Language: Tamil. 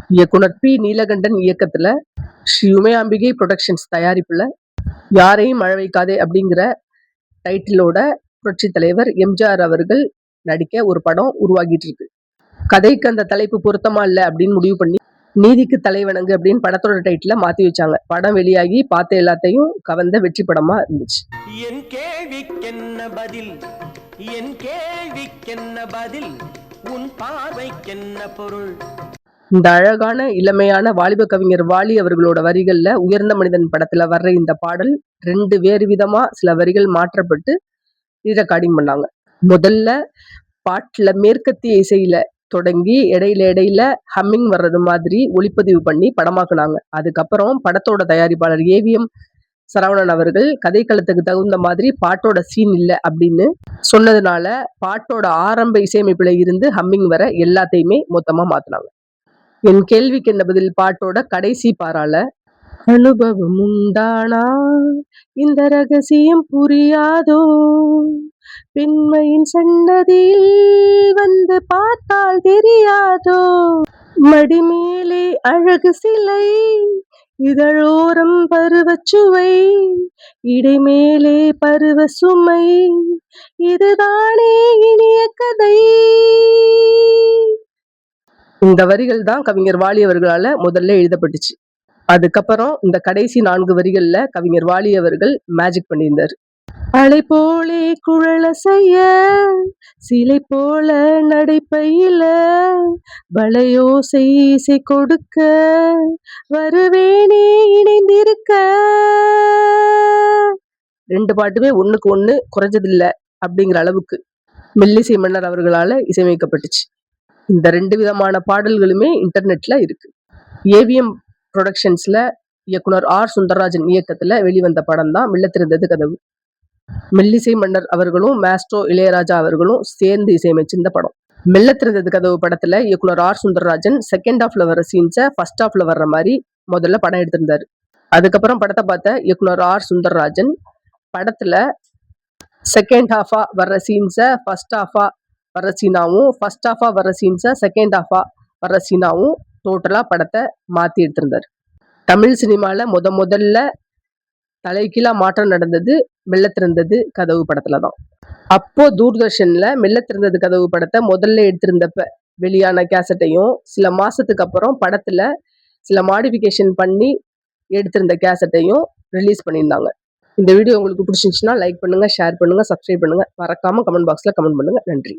இயக்குனர் பி நீலகண்டன் இயக்கத்துல ஸ்ரீ உமையாம்பிகை புரொடக்ஷன்ஸ் தயாரிப்புல யாரையும் மழை வைக்காதே அப்படிங்கிற டைட்டிலோட புரட்சி தலைவர் எம்ஜிஆர் அவர்கள் நடிக்க ஒரு படம் உருவாகிட்டு இருக்கு. கதைக்கு அந்த தலைப்பு பொருத்தமா இல்லை அப்படின்னு முடிவு பண்ணி நீதிக்கு தலைவணங்கு அப்படின்னு படத்தோட டைட்டில மாத்தி வச்சாங்க. படம் வெளியாகி பார்த்த எல்லாத்தையும் கவர்ந்த வெற்றி படமா இருந்துச்சு. என் கேள்விக்கென்ன பதில், என் கேள்விக்கென்ன பதில், உன் பார்வைக்கென்ன பொருள். இந்த அழகான இளமையான வாலிப கவிஞர் வாலி அவர்களோட வரிகள்ல உயர்ந்த மனிதன் படத்துல வர்ற இந்த பாடல் 2 வேறு விதமா சில வரிகள் மாற்றப்பட்டு ரெக்கார்டிங் பண்ணாங்க. முதல்ல பாட்டுல மேற்கத்திய இசையில தொடங்கி இடையில ஹம்மிங் வர்றது மாதிரி ஒளிப்பதிவு பண்ணி படமாக்குனாங்க. அதுக்கப்புறம் படத்தோட தயாரிப்பாளர் ஏவிஎம் சரவணன் அவர்கள் கதைக்களத்துக்கு தகுந்த மாதிரி பாட்டோட சீன் இல்லை அப்படின்னு சொன்னதுனால பாட்டோட ஆரம்ப இசையமைப்புல இருந்து ஹம்மிங் வர எல்லாத்தையுமே மொத்தமா மாத்தினாங்க. என் கேள்விக்கு என்ன பதில் பாட்டோட கடைசி பாரால அனுபவம் உண்டானா இந்த ரகசியம் புரியாதோ, பெண்மையின் சன்னதியில் வந்து பார்த்தால் தெரியாதோ, மடிமேலே அழகு சிலை இதழோரம் பருவச்சுவை இடைமேலே பருவ சுமை இதுதானே இனிய கதை. இந்த வரிகள் தான் கவிஞர் வாலி அவர்களால முதல்ல எழுதப்பட்டுச்சு. அதுக்கப்புறம் இந்த கடைசி 4 வரிகள்ல கவிஞர் வாலி அவர்கள் மேஜிக் பண்ணியிருந்தார். அலை போலே குழல செய்ய சிலை போல நடைப்பையில வளையோசை இசை கொடுக்க வருவேனே இணைந்திருக்க. 2 பாட்டுமே ஒண்ணுக்கு ஒண்ணு குறைஞ்சதில்ல அப்படிங்கிற அளவுக்கு மெல்லிசை மன்னர் அவர்களால இசையமைக்கப்பட்டுச்சு. இந்த 2 விதமான பாடல்களுமே இன்டர்நெட்ல இருக்கு. ஏவிஎம் புரொடக்ஷன்ஸ்ல இயக்குனர் ஆர் சுந்தரராஜன் இயக்கத்துல வெளிவந்த படம் தான் மெல்ல திறந்தது கதவு. மெல்லிசை மன்னர் அவர்களும் மாஸ்ட்ரோ இளையராஜா அவர்களும் சேர்ந்து இசையமைச்சிருந்த படம். மெல்ல திறந்தது கதவு படத்துல இயக்குனர் ஆர் சுந்தரராஜன் செகண்ட் ஹாஃப்ல வர சீன்ஸை ஃபர்ஸ்ட் ஹாஃப்ல வர்ற மாதிரி முதல்ல படம் எடுத்திருந்தாரு. அதுக்கப்புறம் படத்தை பார்த்த இயக்குனர் ஆர் சுந்தரராஜன் படத்துல செகண்ட் ஹாஃபா வர்ற சீன்ஸை ஃபர்ஸ்ட் ஹாஃபா வர்ற சீனாவும் ஃபர்ஸ்ட் ஹாஃபா வர்ற சீன்ஸை செகண்ட் ஹாஃபா வர்ற சீனாவும் டோட்டலா படத்தை மாத்தி எடுத்திருந்தாரு. தமிழ் சினிமால முதல்ல தலைகீழா மாற்றம் நடந்தது மெல்ல திறந்தது கதவு படத்துலதான். அப்போ தூர்தர்ஷன்ல மெல்ல திறந்தது கதவு படத்தை முதல்ல எடுத்திருந்தப்ப வெளியான கேசட்டையும் சில மாசத்துக்கு அப்புறம் படத்துல சில மாடிஃபிகேஷன் பண்ணி எடுத்திருந்த கேசட்டையும் ரிலீஸ் பண்ணியிருந்தாங்க. இந்த வீடியோ உங்களுக்கு பிடிச்சிருந்துச்சுன்னா லைக் பண்ணுங்க, ஷேர் பண்ணுங்க, சப்ஸ்கிரைப் பண்ணுங்க, மறக்காம கமெண்ட் பாக்ஸ்ல கமெண்ட் பண்ணுங்க. நன்றி.